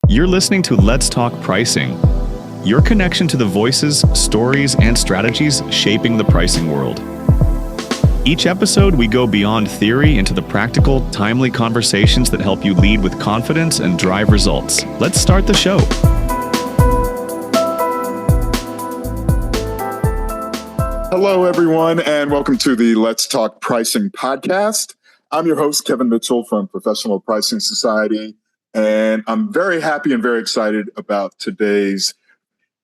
You're listening to Let's Talk Pricing, your connection to the voices, stories, and strategies shaping the pricing world. Each episode, we go beyond theory into the practical, timely conversations that help you lead with confidence and drive results. Let's start the show. Hello, everyone, and welcome to the Let's Talk Pricing podcast. I'm your host, Kevin Mitchell from Professional Pricing Society, and I'm very happy and very excited about today's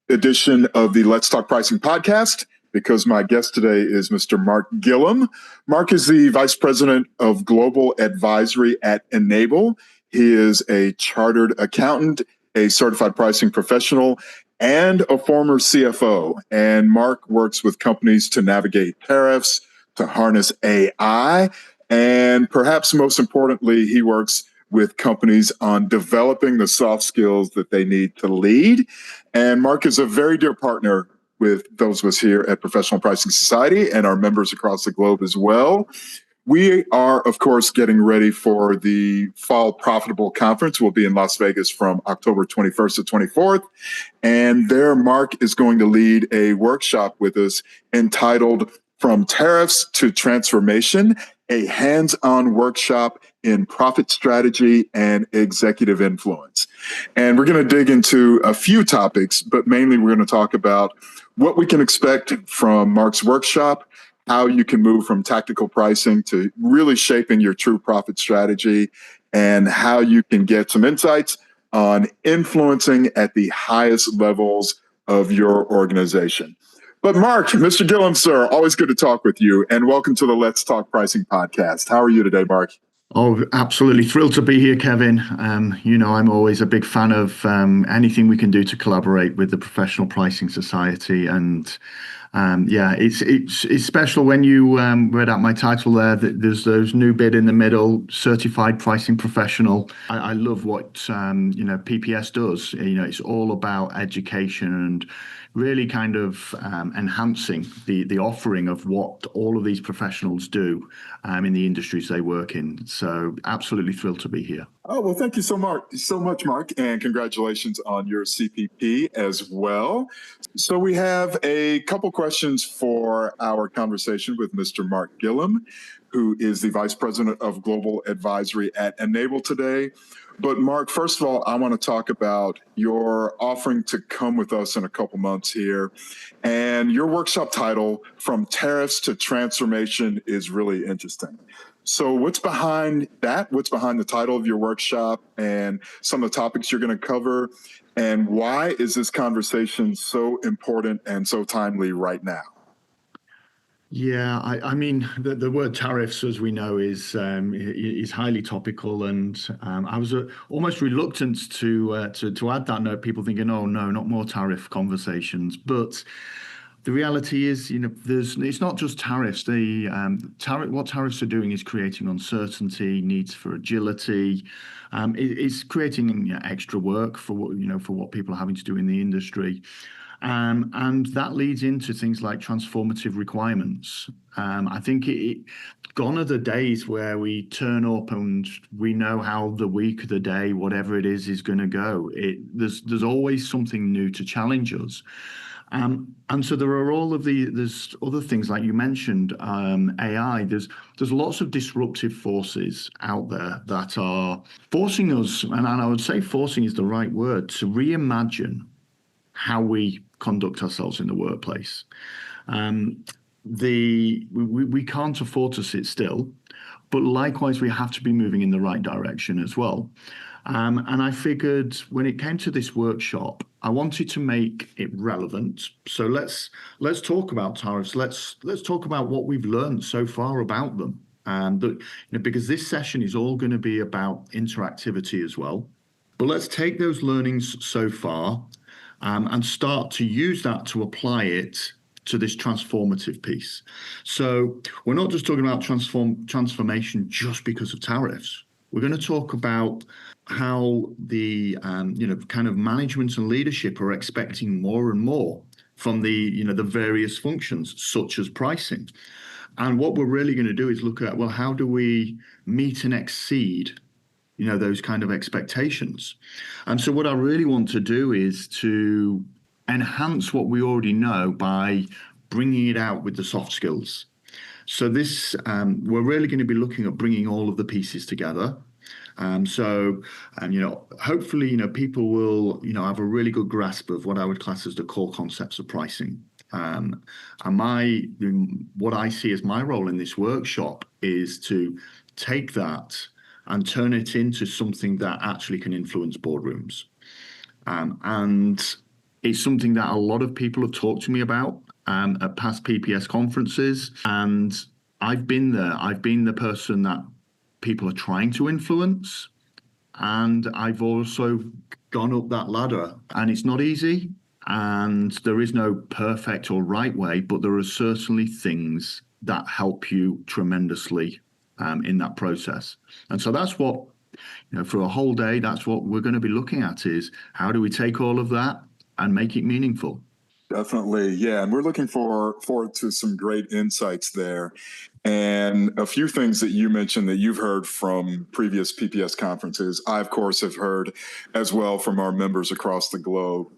edition of the Let's Talk Pricing podcast because my guest today is Mr. Mark Gilham. Mark is the Vice President of Global Advisory at Enable. He is a chartered accountant, a certified pricing professional, and a former CFO. And Mark works with companies to navigate tariffs, to harness AI, and perhaps most importantly, he works with companies on developing the soft skills that they need to lead. And Mark is a very dear partner with those of us here at Professional Pricing Society and our members across the globe as well. We are, of course, getting ready for the Fall Profitable Conference. We'll be in Las Vegas from October 21st to 24th. And there, Mark is going to lead a workshop with us entitled From Tariffs to Transformation, a hands-on workshop in profit strategy and executive influence. And we're going to dig into a few topics, but mainly we're going to talk about what we can expect from Mark's workshop, how you can move from tactical pricing to really shaping your true profit strategy, and how you can get some insights on influencing at the highest levels of your organization. But Mark, Mr. Gilham, sir, always good to talk with you, and welcome to the Let's Talk Pricing podcast. How are you today, Mark? Oh, absolutely thrilled to be here, Kevin. I'm always a big fan of anything we can do to collaborate with the Professional Pricing Society, and it's special when you read out my title there. There's those new bit in the middle, Certified Pricing Professional. I love what PPS does. It's all about education and really kind of enhancing the offering of what all of these professionals do in the industries they work in. So absolutely thrilled to be here. Oh, well, thank you so much, Mark, and congratulations on your CPP as well. So we have a couple questions for our conversation with Mr. Mark Gilham, who is the Vice President of Global Advisory at Enable today. But Mark, first of all, I want to talk about your offering to come with us in a couple months here. And your workshop title, From Tariffs to Transformation, is really interesting. So what's behind that? What's behind the title of your workshop and some of the topics you're going to cover? And why is this conversation so important and so timely right now? Yeah, I mean, the word tariffs, as we know, is highly topical, and I was almost reluctant to add that note. People thinking, oh no, not more tariff conversations, but the reality is, it's not just tariffs. What tariffs are doing is creating uncertainty, needs for agility. It's creating extra work for what people are having to do in the industry. And that leads into things like transformative requirements. I think gone are the days where we turn up and we know how the week, the day, whatever it is going to go. There's always something new to challenge us. And so there are there's other things like you mentioned, AI. There's lots of disruptive forces out there that are forcing us, and I would say forcing is the right word, to reimagine how we conduct ourselves in the workplace. We can't afford to sit still, but likewise we have to be moving in the right direction as well. And I figured when it came to this workshop, I wanted to make it relevant. So let's talk about tariffs. Let's talk about what we've learned so far about them. Because this session is all going to be about interactivity as well. But let's take those learnings so far and start to use that to apply it to this transformative piece. So we're not just talking about transformation just because of tariffs. We're going to talk about how the kind of management and leadership are expecting more and more from the various functions, such as pricing. And what we're really going to do is look at, well, how do we meet and exceed those kind of expectations. And so what I really want to do is to enhance what we already know by bringing it out with the soft skills. So this, we're really going to be looking at bringing all of the pieces together. Hopefully, people will, have a really good grasp of what I would class as the core concepts of pricing. And what I see as my role in this workshop is to take that and turn it into something that actually can influence boardrooms. And it's something that a lot of people have talked to me about at past PPS conferences. And I've been there. I've been the person that people are trying to influence. And I've also gone up that ladder. And it's not easy. And there is no perfect or right way, but there are certainly things that help you tremendously in that process. And so that's what, for a whole day, that's what we're going to be looking at is how do we take all of that and make it meaningful? Definitely. Yeah. And we're looking forward to some great insights there. And a few things that you mentioned that you've heard from previous PPS conferences, I, of course, have heard as well from our members across the globe.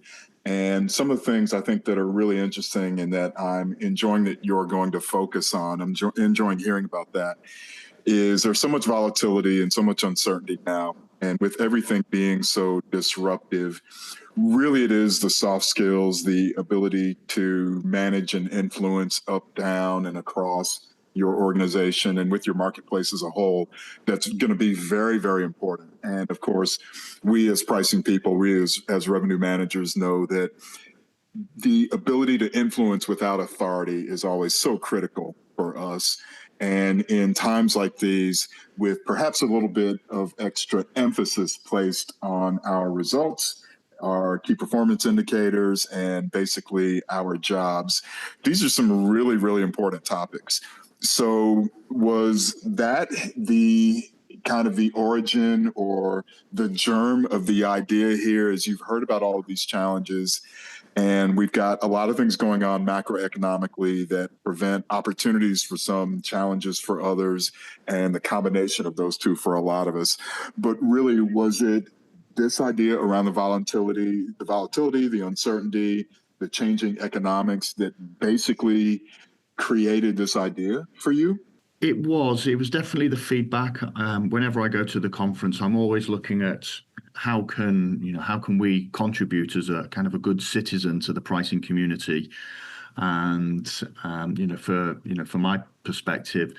And some of the things I think that are really interesting and that I'm enjoying that you're going to focus on, I'm enjoying hearing about that, is there's so much volatility and so much uncertainty now. And with everything being so disruptive, really it is the soft skills, the ability to manage and influence up, down, and across your organization and with your marketplace as a whole, that's going to be very, very important. And of course, we as pricing people, we as revenue managers know that the ability to influence without authority is always so critical for us. And in times like these, with perhaps a little bit of extra emphasis placed on our results, our key performance indicators, and basically our jobs, these are some really, really important topics. So was that the kind of the origin or the germ of the idea here, as you've heard about all of these challenges? And we've got a lot of things going on macroeconomically that prevent opportunities for some, challenges for others, and the combination of those two for a lot of us. But really, was it this idea around the volatility, the uncertainty, the changing economics that basically created this idea for you? It was definitely the feedback. Whenever I go to the conference, I'm always looking at how can we contribute as a kind of a good citizen to the pricing community. And for my perspective,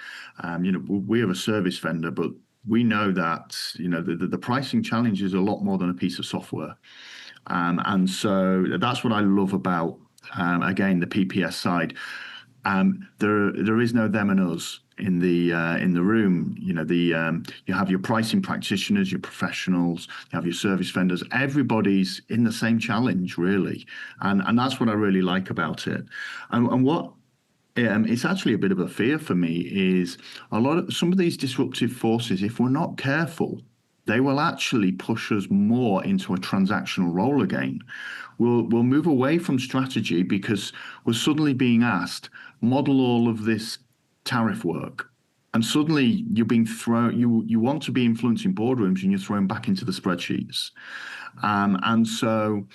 we have a service vendor, but we know that the pricing challenge is a lot more than a piece of software. And so that's what I love about again the PPS side. There is no them and us in the room. You have your pricing practitioners, your professionals, you have your service vendors. Everybody's in the same challenge, really, and that's what I really like about it. And what it's actually a bit of a fear for me is some of these disruptive forces. If we're not careful, they will actually push us more into a transactional role again. We'll move away from strategy because we're suddenly being asked, model all of this tariff work. And suddenly you're being thrown, you want to be influencing boardrooms and you're thrown back into the spreadsheets. And so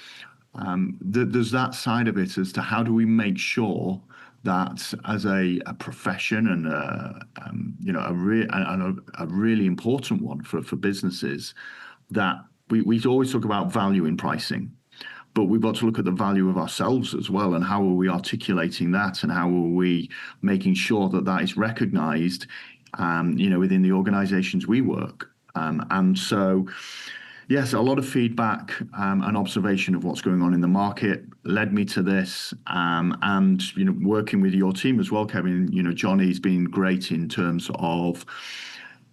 there's that side of it as to how do we make sure that as a profession and a really important one for businesses, that we always talk about value in pricing, but we've got to look at the value of ourselves as well, and how are we articulating that, and how are we making sure that that is recognized, within the organizations we work. And so, yes, a lot of feedback and observation of what's going on in the market led me to this. And working with your team as well, Kevin. Johnny's been great in terms of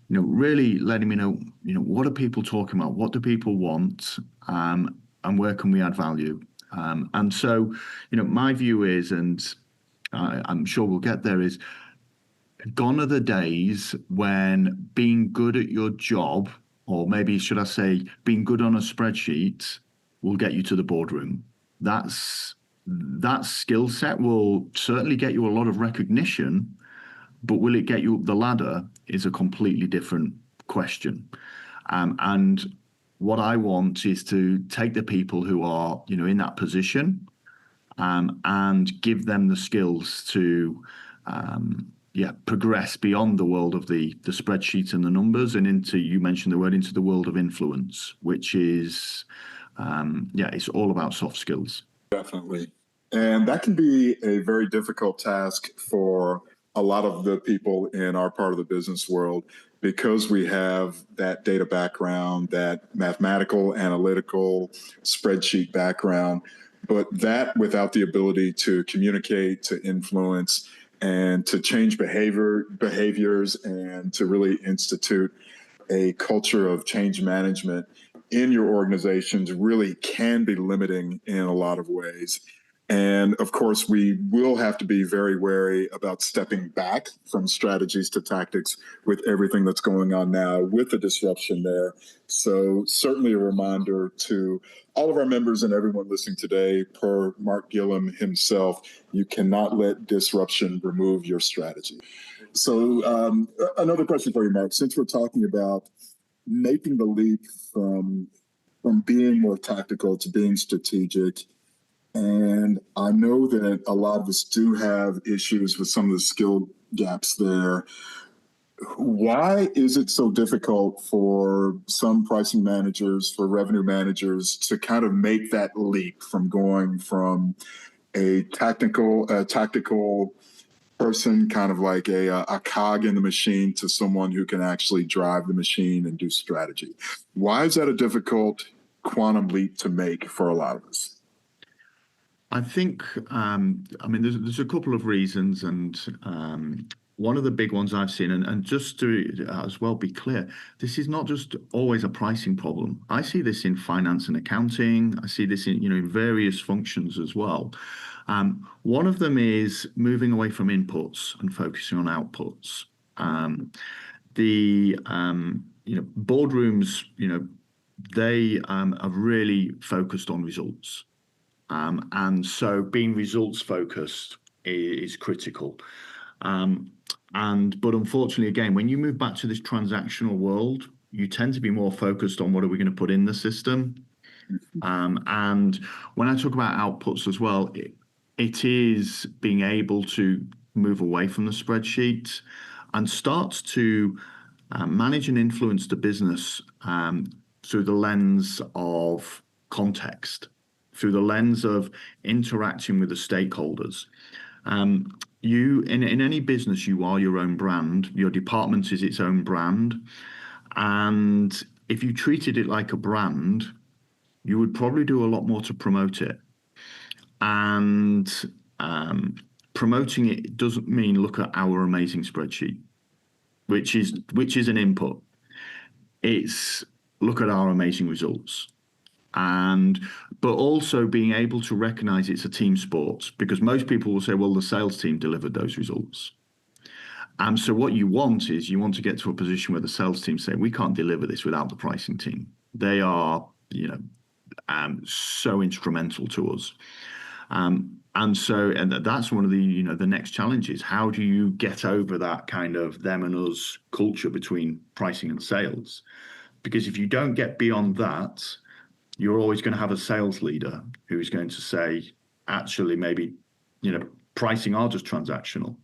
really letting me know what are people talking about, what do people want, and where can we add value. And so my view is, and I'm sure we'll get there, is gone are the days when being good at your job, or maybe should I say being good on a spreadsheet, will get you to the boardroom. That skill set will certainly get you a lot of recognition, but will it get you up the ladder is a completely different question. And what I want is to take the people who are, in that position, and give them the skills to, progress beyond the world of the spreadsheet and the numbers and you mentioned the word, into the world of influence, which is, it's all about soft skills. Definitely. And that can be a very difficult task for a lot of the people in our part of the business world, because we have that data background, that mathematical, analytical, spreadsheet background, but that without the ability to communicate, to influence, and to change behaviors, and to really institute a culture of change management in your organizations really can be limiting in a lot of ways. And of course, we will have to be very wary about stepping back from strategies to tactics with everything that's going on now with the disruption there. So certainly a reminder to all of our members and everyone listening today, per Mark Gilham himself, you cannot let disruption remove your strategy. So another question for you, Mark, since we're talking about making the leap from being more tactical to being strategic, and I know that a lot of us do have issues with some of the skill gaps there. Why is it so difficult for some pricing managers, for revenue managers, to kind of make that leap from going from a tactical person, kind of like a cog in the machine, to someone who can actually drive the machine and do strategy? Why is that a difficult quantum leap to make for a lot of us? I think, there's a couple of reasons, and one of the big ones I've seen, and just to as well be clear, this is not just always a pricing problem. I see this in finance and accounting. I see this in various functions as well. One of them is moving away from inputs and focusing on outputs. Boardrooms, they are really focused on results. And so being results focused is critical. But unfortunately, again, when you move back to this transactional world, you tend to be more focused on what are we going to put in the system. And when I talk about outputs as well, it is being able to move away from the spreadsheet and start to manage and influence the business through the lens of context, through the lens of interacting with the stakeholders. You in any business, you are your own brand. Your department is its own brand. And if you treated it like a brand, you would probably do a lot more to promote it. And promoting it doesn't mean look at our amazing spreadsheet, which is an input. It's look at our amazing results. But also being able to recognize it's a team sport, because most people will say, well, the sales team delivered those results. So what you want to get to a position where the sales team say, we can't deliver this without the pricing team. They are, so instrumental to us. And that's one of the next challenges. How do you get over that kind of them and us culture between pricing and sales? Because if you don't get beyond that, you're always going to have a sales leader who's going to say, actually, maybe, pricing are just transactional.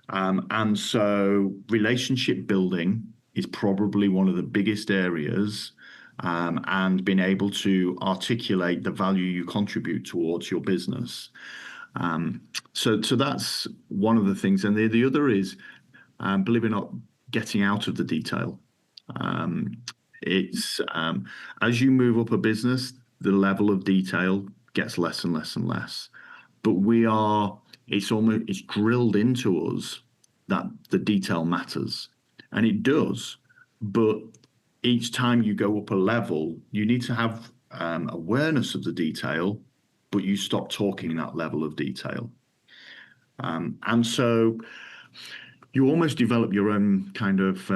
And so relationship building is probably one of the biggest areas, and being able to articulate the value you contribute towards your business. So that's one of the things. And the other is, believe it or not, getting out of the detail. It's as you move up a business, the level of detail gets less and less and less. But it's drilled into us that the detail matters, and it does. But each time you go up a level, you need to have awareness of the detail, but you stop talking that level of detail. And so you almost develop your own kind of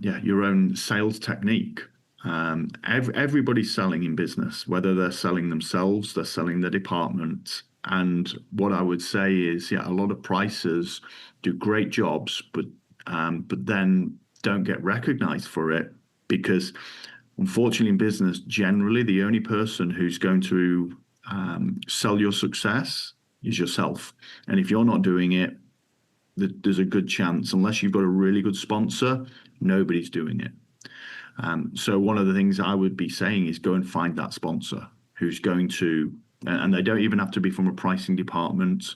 your own sales technique. Everybody's selling in business, whether they're selling themselves, they're selling their department. And what I would say is, a lot of pricers do great jobs, but then don't get recognized for it because unfortunately in business, generally, the only person who's going to sell your success is yourself. And if you're not doing it, there's a good chance, unless you've got a really good sponsor, nobody's doing it. So one of the things I would be saying is go and find that sponsor who's going to, and they don't even have to be from a pricing department,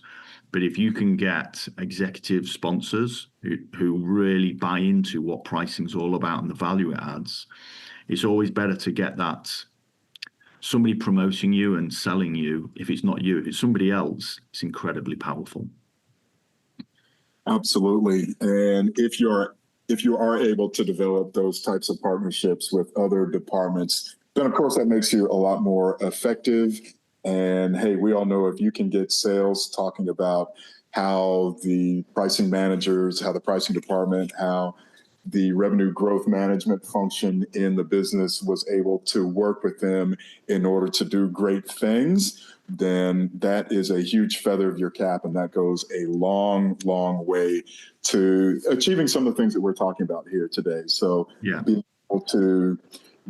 but if you can get executive sponsors who really buy into what pricing's all about and the value it adds, it's always better to get that somebody promoting you and selling you. If it's not you, if it's somebody else, it's incredibly powerful. Absolutely. And if you are able to develop those types of partnerships with other departments, then of course that makes you a lot more effective. And hey, we all know if you can get sales talking about how the pricing managers, how the pricing department, how the revenue growth management function in the business was able to work with them in order to do great things, then that is a huge feather of your cap, and that goes a long, long way to achieving some of the things that we're talking about here today. So being able to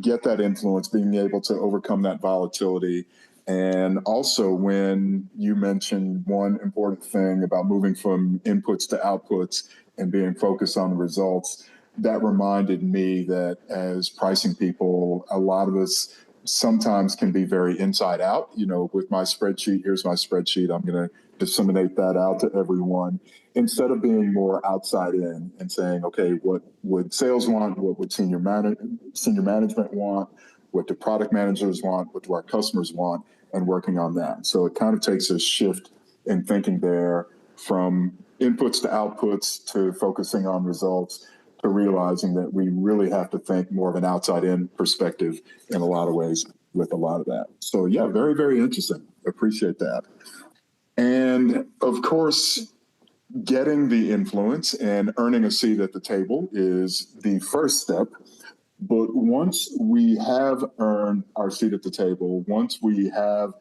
get that influence, being able to overcome that volatility. And also when you mentioned one important thing about moving from inputs to outputs and being focused on the results, that reminded me that as pricing people, a lot of us sometimes can be very inside out. You know, with my spreadsheet, here's my spreadsheet, I'm going to disseminate that out to everyone, instead of being more outside in and saying, okay, what would sales want? What would senior management want? What do product managers want? What do our customers want? And working on that. So it kind of takes a shift in thinking there from inputs to outputs to focusing on results, to realizing that we really have to think more of an outside-in perspective in a lot of ways with a lot of that. So yeah, very, very interesting. Appreciate that. And of course, getting the influence and earning a seat at the table is the first step. But once we have earned our seat at the table, once we have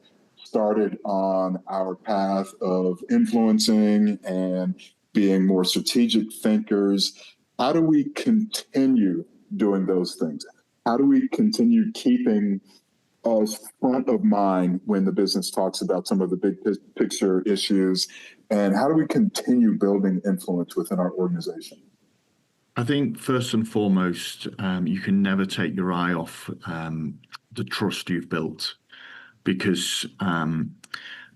started on our path of influencing and being more strategic thinkers, how do we continue doing those things? How do we continue keeping us front of mind when the business talks about some of the big picture issues? And how do we continue building influence within our organization? I think first and foremost, you can never take your eye off the trust you've built, because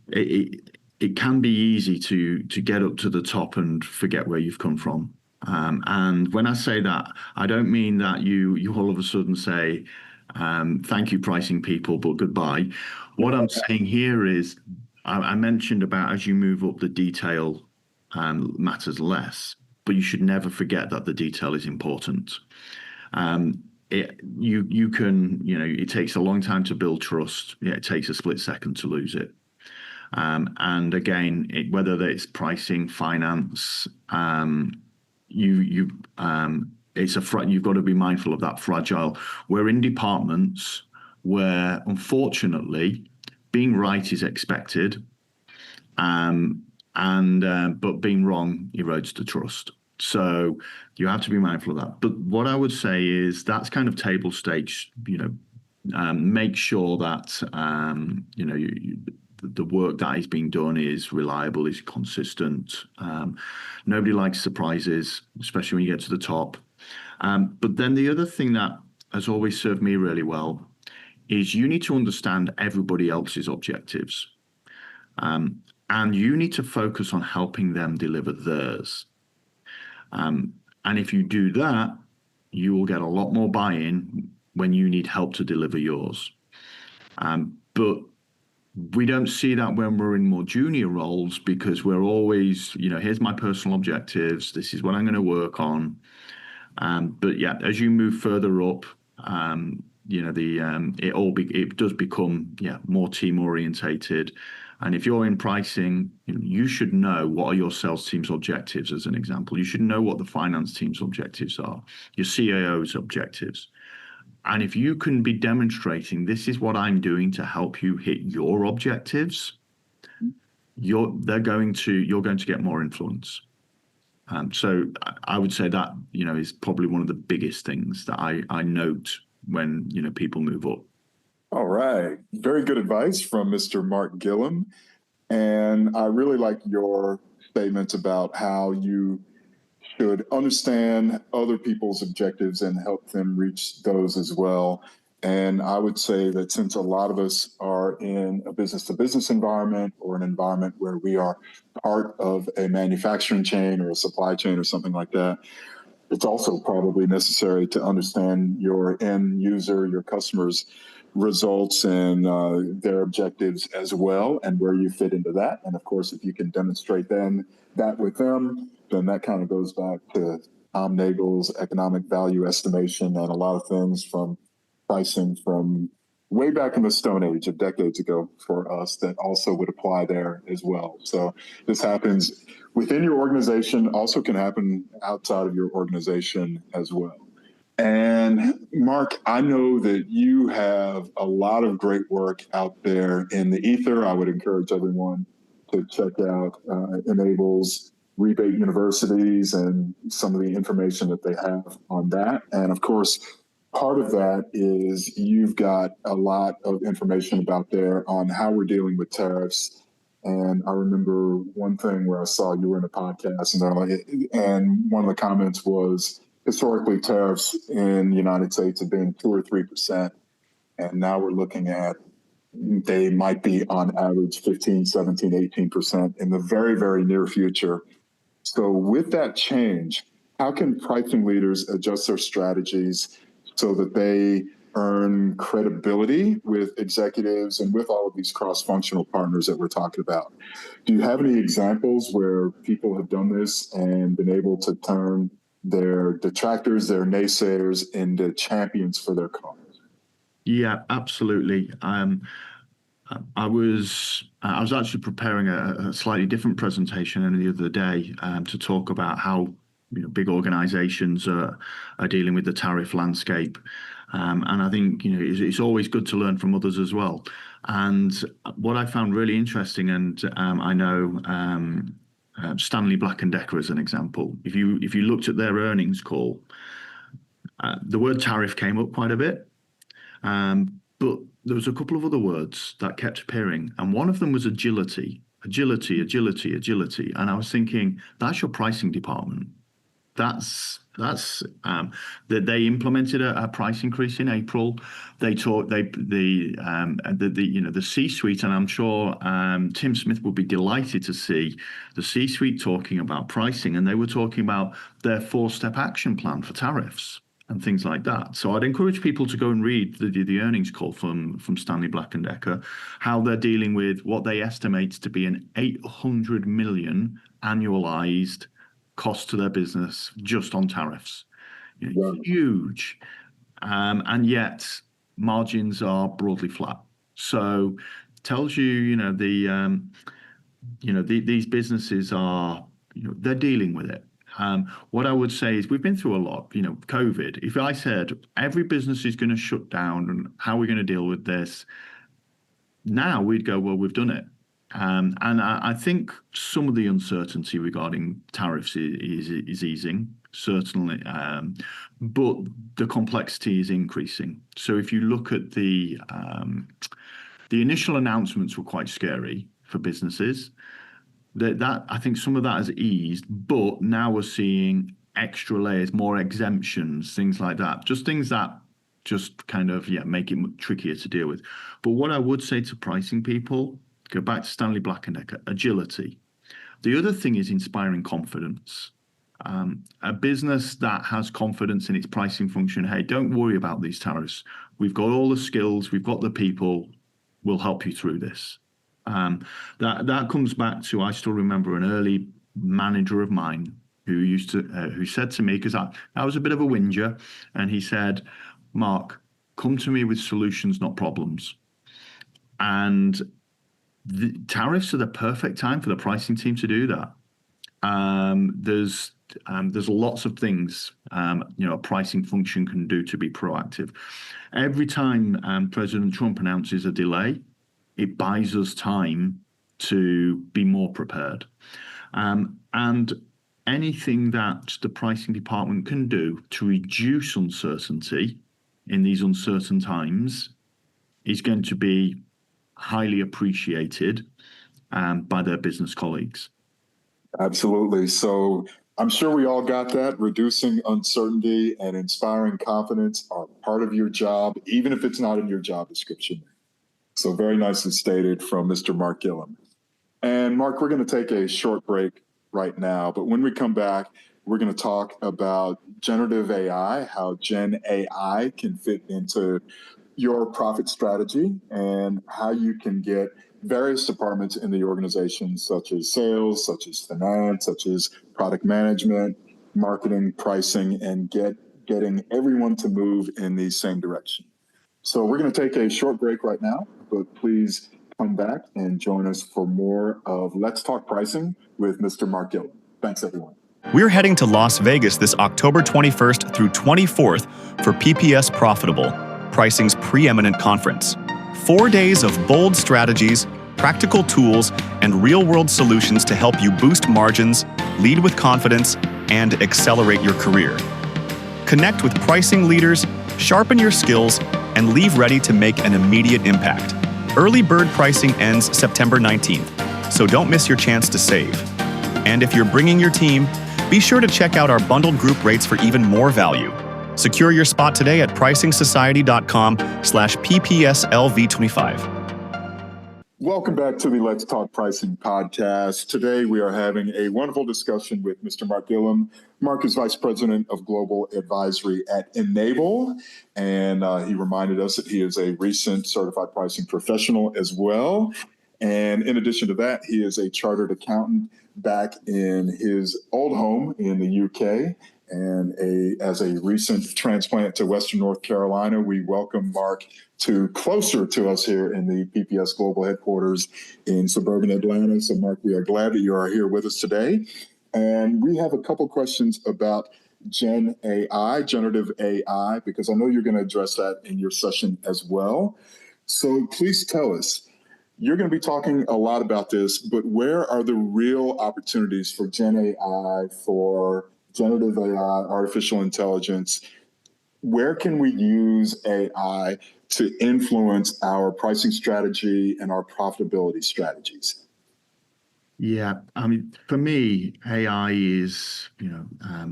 it can be easy to get up to the top and forget where you've come from. And when I say that, I don't mean that you all of a sudden say, thank you, pricing people, but goodbye. What I'm saying here is, I mentioned about as you move up, the detail matters less, but you should never forget that the detail is important. You can, it takes a long time to build trust. Yeah, it takes a split second to lose it. And again, whether it's pricing, finance, you've got to be mindful of that fragile. We're in departments where, unfortunately, being right is expected, but being wrong erodes the trust. So you have to be mindful of that. But what I would say is that's kind of table stakes. Make sure that the work that is being done is reliable, is consistent. Nobody likes surprises, especially when you get to the top. But then the other thing that has always served me really well is you need to understand everybody else's objectives. And you need to focus on helping them deliver theirs. And if you do that, you will get a lot more buy-in when you need help to deliver yours. But we don't see that when we're in more junior roles, because we're always, here's my personal objectives. This is what I'm going to work on. But yeah, as you move further up, it does become more team orientated. And if you're in pricing, you should know what are your sales team's objectives, as an example. You should know what the finance team's objectives are, your CAO's objectives. And if you can be demonstrating, this is what I'm doing to help you hit your objectives, you're going to get more influence. So I would say that, is probably one of the biggest things that I note when, people move up. All right. Very good advice from Mr. Mark Gilham. And I really like your statements about how you should understand other people's objectives and help them reach those as well. And I would say that since a lot of us are in a business to business environment or an environment where we are part of a manufacturing chain or a supply chain or something like that, it's also probably necessary to understand your end user, your customers' results and their objectives as well, and where you fit into that. And of course, if you can demonstrate that with them, then that kind of goes back to Tom Nagel's economic value estimation and a lot of things from pricing from way back in the Stone Age, of decades ago for us, that also would apply there as well. So this happens within your organization, also can happen outside of your organization as well. And Mark, I know that you have a lot of great work out there in the ether. I would encourage everyone to check out Enable's Rebate Universities and some of the information that they have on that. And of course, part of that is you've got a lot of information about there on how we're dealing with tariffs. And I remember one thing where I saw you were in a podcast, and one of the comments was, historically, tariffs in the United States have been 2 or 3%, and now we're looking at they might be on average 15, 17, 18% in the very, very near future. So with that change, how can pricing leaders adjust their strategies so that they earn credibility with executives and with all of these cross-functional partners that we're talking about? Do you have any examples where people have done this and been able to turn their detractors, their naysayers into champions for their cause? Yeah, absolutely. I was actually preparing a slightly different presentation the other day to talk about how big organizations are dealing with the tariff landscape. And I think it's always good to learn from others as well. And what I found really interesting, and I know Stanley Black & Decker as an example. If you looked at their earnings call, the word tariff came up quite a bit, but there was a couple of other words that kept appearing, and one of them was agility. Agility. And I was thinking, that's your pricing department. That's that they implemented a price increase in April. They talked the C-suite, and I'm sure Tim Smith would be delighted to see the C-suite talking about pricing, and they were talking about their 4-step action plan for tariffs and things like that. So I'd encourage people to go and read the earnings call from Stanley Black & Decker, how they're dealing with what they estimate to be an $800 million annualized cost to their business just on tariffs. Wow. Huge. And yet margins are broadly flat. So tells you, these businesses are, they're dealing with it. What I would say is we've been through a lot, COVID. If I said every business is going to shut down and how are we going to deal with this? Now we'd go, well, we've done it. And I think some of the uncertainty regarding tariffs is easing, certainly, but the complexity is increasing. So if you look at the initial announcements were quite scary for businesses. That I think some of that has eased, but now we're seeing extra layers, more exemptions, things like that. Just things that just kind of make it trickier to deal with. But what I would say to pricing people, go back to Stanley Black & Decker, agility. The other thing is inspiring confidence. A business that has confidence in its pricing function, hey, don't worry about these tariffs. We've got all the skills, we've got the people, we'll help you through this. That comes back to, I still remember an early manager of mine who said to me, because I was a bit of a whinger, and he said, Mark, come to me with solutions, not problems. And the tariffs are the perfect time for the pricing team to do that. There's lots of things a pricing function can do to be proactive. Every time President Trump announces a delay, it buys us time to be more prepared. And anything that the pricing department can do to reduce uncertainty in these uncertain times is going to be highly appreciated by their business colleagues. Absolutely. So I'm sure we all got that. Reducing uncertainty and inspiring confidence are part of your job, even if it's not in your job description. So very nicely stated from Mr. Mark Gilham. And Mark, we're going to take a short break right now, but when we come back, we're going to talk about generative AI, how Gen AI can fit into your profit strategy, and how you can get various departments in the organization, such as sales, such as finance, such as product management, marketing, pricing, and getting everyone to move in the same direction. So we're going to take a short break right now, but please come back and join us for more of Let's Talk Pricing with Mr. Mark Gilham. Thanks, everyone. We're heading to Las Vegas this October 21st through 24th for PPS Profitable, pricing's preeminent conference. 4 days of bold strategies, practical tools, and real-world solutions to help you boost margins, lead with confidence, and accelerate your career. Connect with pricing leaders, sharpen your skills, and leave ready to make an immediate impact. Early bird pricing ends September 19th, so don't miss your chance to save. And if you're bringing your team, be sure to check out our bundled group rates for even more value. Secure your spot today at pricingsociety.com/PPSLV25. Welcome back to the Let's Talk Pricing podcast. Today we are having a wonderful discussion with Mr. Mark Gilham. Mark is Vice President of Global Advisory at Enable, and he reminded us that he is a recent certified pricing professional as well. And in addition to that, he is a chartered accountant back in his old home in the UK. And as a recent transplant to Western North Carolina, we welcome Mark closer to us here in the PPS Global headquarters in suburban Atlanta. So, Mark, we are glad that you are here with us today. And we have a couple questions about Gen AI, generative AI, because I know you're going to address that in your session as well. So please tell us, you're going to be talking a lot about this, but where are the real opportunities for Gen AI, for generative AI, artificial intelligence? Where can we use AI to influence our pricing strategy and our profitability strategies? Yeah, I mean, for me, AI is,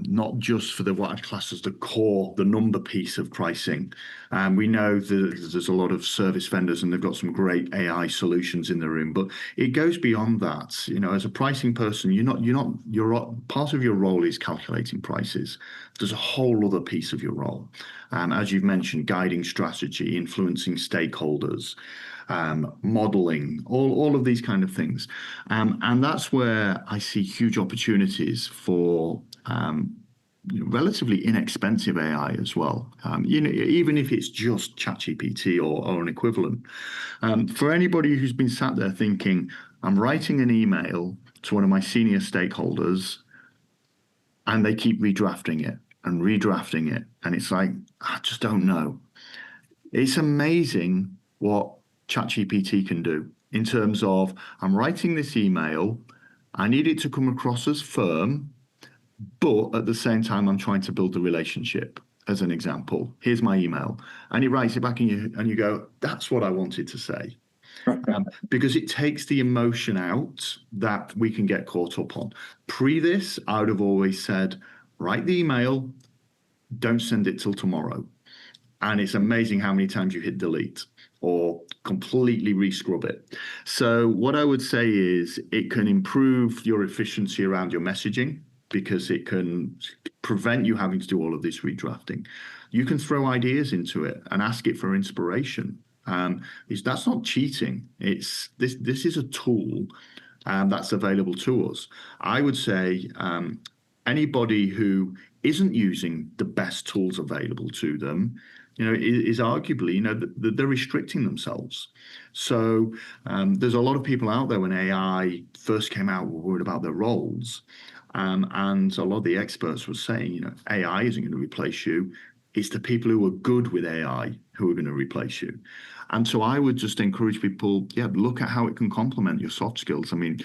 not just for what I'd class as the core, the number piece of pricing. We know that there's a lot of service vendors and they've got some great AI solutions in the room, but it goes beyond that. As a pricing person, your part of your role is calculating prices. There's a whole other piece of your role. As you've mentioned, guiding strategy, influencing stakeholders, modeling, all of these kind of things. And that's where I see huge opportunities for relatively inexpensive AI as well. Even if it's just ChatGPT or an equivalent. For anybody who's been sat there thinking, I'm writing an email to one of my senior stakeholders and they keep redrafting it and redrafting it. And it's like, I just don't know. It's amazing what ChatGPT can do in terms of, I'm writing this email, I need it to come across as firm, but at the same time, I'm trying to build a relationship. As an example, here's my email. And he writes it back and you go, that's what I wanted to say. Because it takes the emotion out that we can get caught up on. Pre this, I would have always said, write the email, don't send it till tomorrow. And it's amazing how many times you hit delete or completely rescrub it. So what I would say is it can improve your efficiency around your messaging because it can prevent you having to do all of this redrafting. You can throw ideas into it and ask it for inspiration. That's not cheating. This is a tool that's available to us. I would say anybody who isn't using the best tools available to them, is arguably, they're restricting themselves. So there's a lot of people out there when AI first came out were worried about their roles. And a lot of the experts were saying, AI isn't going to replace you. It's the people who are good with AI who are going to replace you. And so I would just encourage people, look at how it can complement your soft skills. I mean,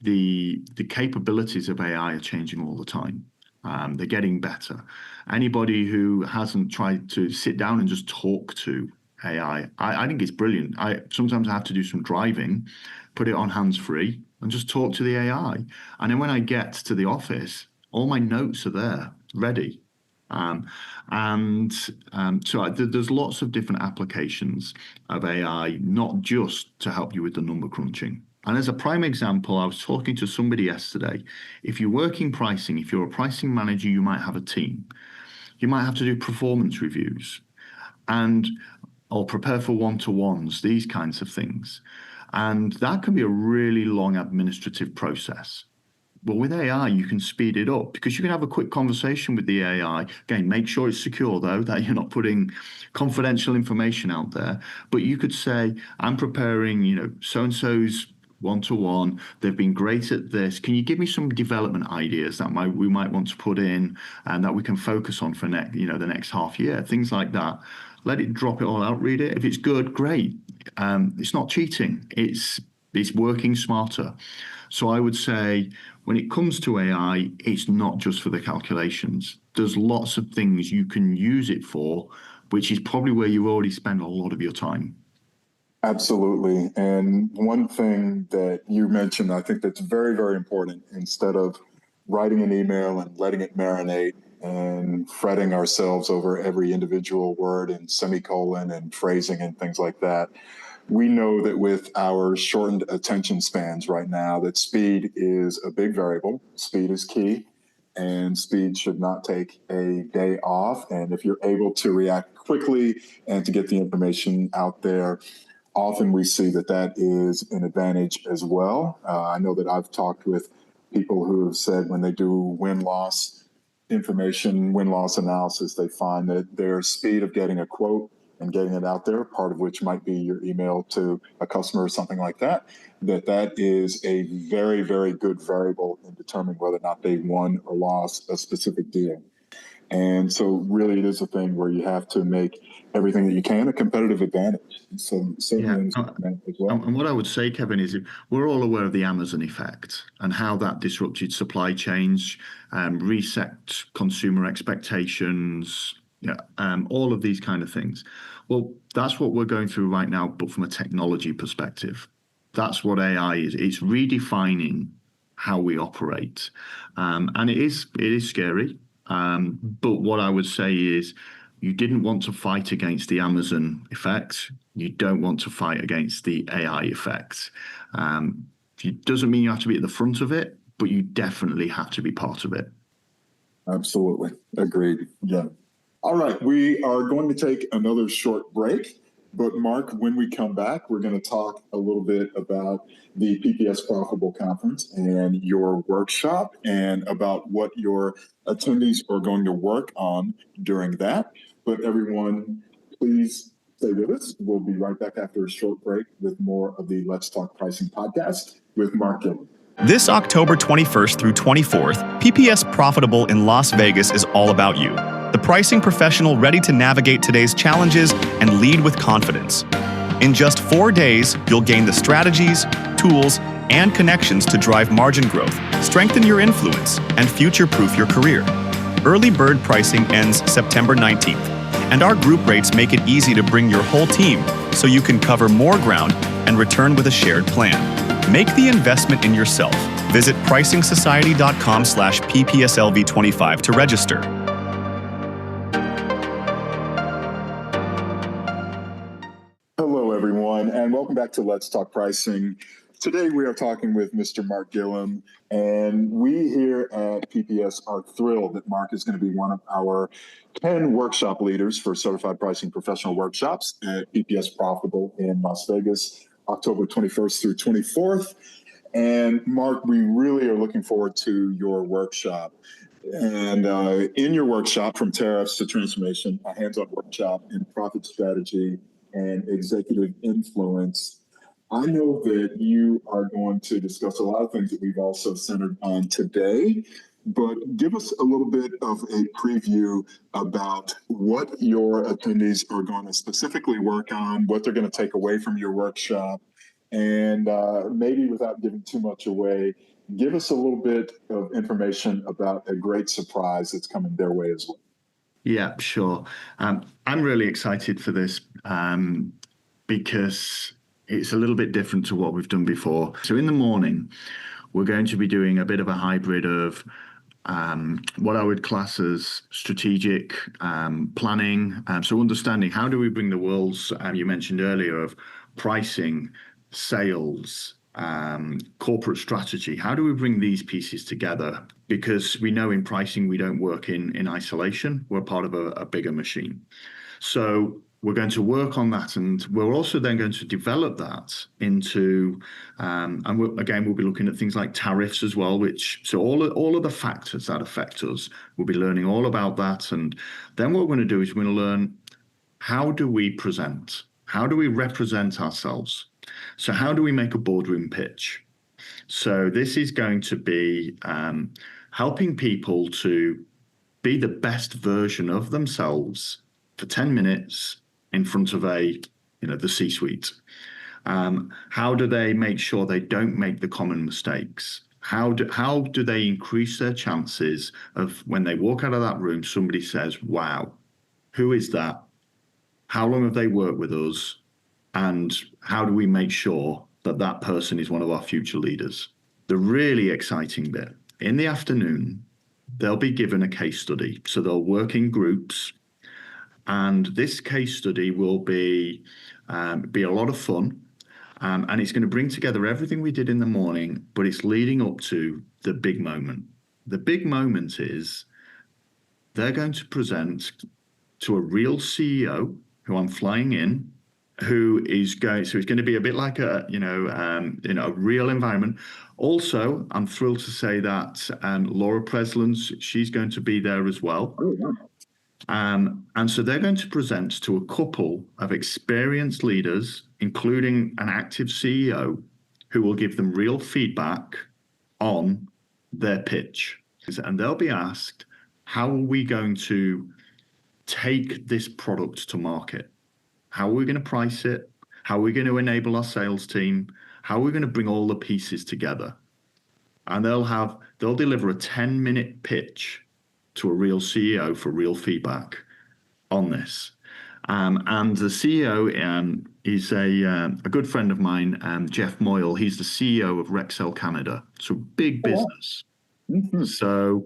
the capabilities of AI are changing all the time. They're getting better. Anybody who hasn't tried to sit down and just talk to AI, I think it's brilliant. Sometimes I have to do some driving, put it on hands-free, and just talk to the AI. And then when I get to the office, all my notes are there, ready. There's lots of different applications of AI, not just to help you with the number crunching. And as a prime example, I was talking to somebody yesterday. If you're working pricing, if you're a pricing manager, you might have a team. You might have to do performance reviews or prepare for one-to-ones, these kinds of things. And that can be a really long administrative process. Well, with AI, you can speed it up because you can have a quick conversation with the AI. Again, make sure it's secure, though, that you're not putting confidential information out there. But you could say, I'm preparing, so-and-so's one-to-one. They've been great at this. Can you give me some development ideas that we might want to put in and that we can focus on for the next half year? Things like that. Let it drop it all out, read it. If it's good, great. It's not cheating. It's working smarter. So I would say when it comes to AI, it's not just for the calculations. There's lots of things you can use it for, which is probably where you already spend a lot of your time. Absolutely. And one thing that you mentioned, I think that's very, very important, instead of writing an email and letting it marinate and fretting ourselves over every individual word and semicolon and phrasing and things like that. We know that with our shortened attention spans right now, that speed is a big variable. Speed is key, and speed should not take a day off. And if you're able to react quickly and to get the information out there, often we see that is an advantage as well. I know that I've talked with people who have said when they do win-loss information, win-loss analysis, they find that their speed of getting a quote and getting it out there, part of which might be your email to a customer or something like that, that is a very, very good variable in determining whether or not they won or lost a specific deal. And so really it is a thing where you have to make everything that you can a competitive advantage. So certainly as well. And what I would say, Kevin, is we're all aware of the Amazon effect and how that disrupted supply chains, reset consumer expectations, all of these kind of things. Well, that's what we're going through right now, but from a technology perspective. That's what AI is. It's redefining how we operate. And it is scary. But what I would say is you didn't want to fight against the Amazon effect. You don't want to fight against the AI effect. It doesn't mean you have to be at the front of it, but you definitely have to be part of it. Absolutely. Agreed. Yeah. All right. We are going to take another short break. But Mark, when we come back, we're going to talk a little bit about the PPS Profitable Conference and your workshop and about what your attendees are going to work on during that. But everyone, please stay with us. We'll be right back after a short break with more of the Let's Talk Pricing podcast with Mark Gilham. This October 21st through 24th, PPS Profitable in Las Vegas is all about you, the pricing professional ready to navigate today's challenges and lead with confidence. In just 4 days, you'll gain the strategies, tools, and connections to drive margin growth, strengthen your influence, and future-proof your career. Early bird pricing ends September 19th, and our group rates make it easy to bring your whole team so you can cover more ground and return with a shared plan. Make the investment in yourself. Visit pricingsociety.com/PPSLV25 to register. Hello, everyone, and welcome back to Let's Talk Pricing. Today, we are talking with Mr. Mark Gilham, and we here at PPS are thrilled that Mark is going to be one of our 10 workshop leaders for Certified Pricing Professional Workshops at PPS Profitable in Las Vegas, October 21st through 24th. And Mark, we really are looking forward to your workshop. And in your workshop, From Tariffs to Transformation, a hands-on workshop in profit strategy and executive influence, I know that you are going to discuss a lot of things that we've also centered on today, but give us a little bit of a preview about what your attendees are going to specifically work on, what they're going to take away from your workshop, And maybe without giving too much away, give us a little bit of information about a great surprise that's coming their way as well. Yeah, sure. I'm really excited for this because it's a little bit different to what we've done before. So in the morning, we're going to be doing a bit of a hybrid of what I would class as strategic planning. So understanding how do we bring the worlds you mentioned earlier of pricing, sales, corporate strategy. How do we bring these pieces together? Because we know in pricing we don't work in isolation. We're part of a bigger machine. So we're going to work on that, and we're also then going to develop that into, and we'll be looking at things like tariffs as well, so all of the factors that affect us, we'll be learning all about that. And then what we're going to do is we're going to learn, how do we present? How do we represent ourselves? So how do we make a boardroom pitch? So this is going to be helping people to be the best version of themselves for 10 minutes in front of the C-suite. How do they make sure they don't make the common mistakes? How do they increase their chances of when they walk out of that room, somebody says, wow, who is that? How long have they worked with us? And how do we make sure that that person is one of our future leaders? The really exciting bit, in the afternoon, they'll be given a case study. So they'll work in groups. And this case study will be a lot of fun. And it's going to bring together everything we did in the morning, but it's leading up to the big moment. The big moment is they're going to present to a real CEO who I'm flying in, who is going, so it's going to be a bit like a real environment. Also, I'm thrilled to say that Laura Preslands, she's going to be there as well. Oh, wow. And so they're going to present to a couple of experienced leaders, including an active CEO, who will give them real feedback on their pitch. And they'll be asked, how are we going to take this product to market? How are we going to price it? How are we going to enable our sales team? How are we going to bring all the pieces together? And they'll deliver a 10-minute pitch to a real CEO for real feedback on this. And the CEO is a good friend of mine, Jeff Moyle. He's the CEO of Rexel Canada. So big business. Mm-hmm. So,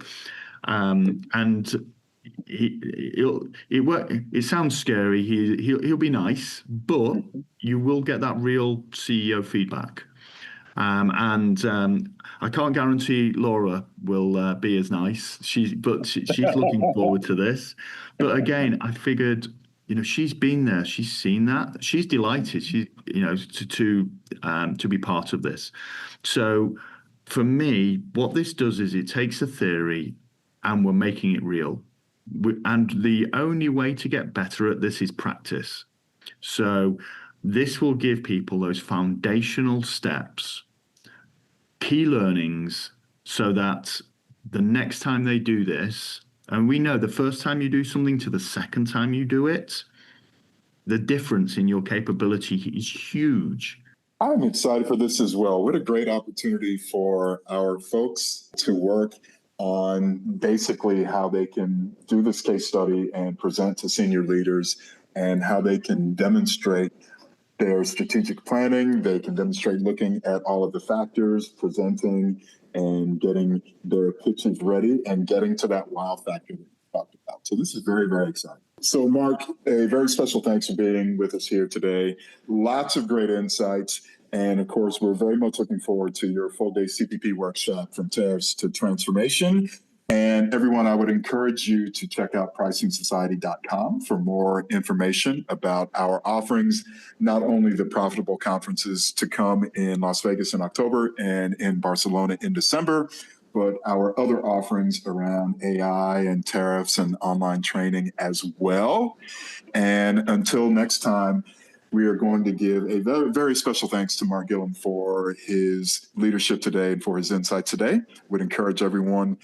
and it sounds scary. He'll be nice, but you will get that real CEO feedback. And I can't guarantee Laura will be as nice. She's looking forward to this. But again, I figured, she's been there, she's seen that, she's delighted. She, to be part of this. So for me, what this does is it takes a theory and we're making it real. And the only way to get better at this is practice. So this will give people those foundational steps, key learnings, so that the next time they do this, and we know the first time you do something to the second time you do it, the difference in your capability is huge. I'm excited for this as well. What a great opportunity for our folks to work on basically how they can do this case study and present to senior leaders, and how they can demonstrate their strategic planning. They can demonstrate looking at all of the factors, presenting and getting their pitches ready, and getting to that wow factor that we talked about. So this is very, very exciting. So Mark, a very special thanks for being with us here today. Lots of great insights. And of course, we're very much looking forward to your full day CPP workshop, From Tariffs to Transformation. And everyone, I would encourage you to check out pricingsociety.com for more information about our offerings, not only the profitable conferences to come in Las Vegas in October and in Barcelona in December, but our other offerings around AI and tariffs and online training as well. And until next time, we are going to give a very, very special thanks to Mark Gilham for his leadership today and for his insight today. Would encourage everyone,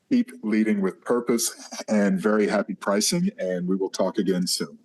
keep leading with purpose and very happy pricing, and we will talk again soon.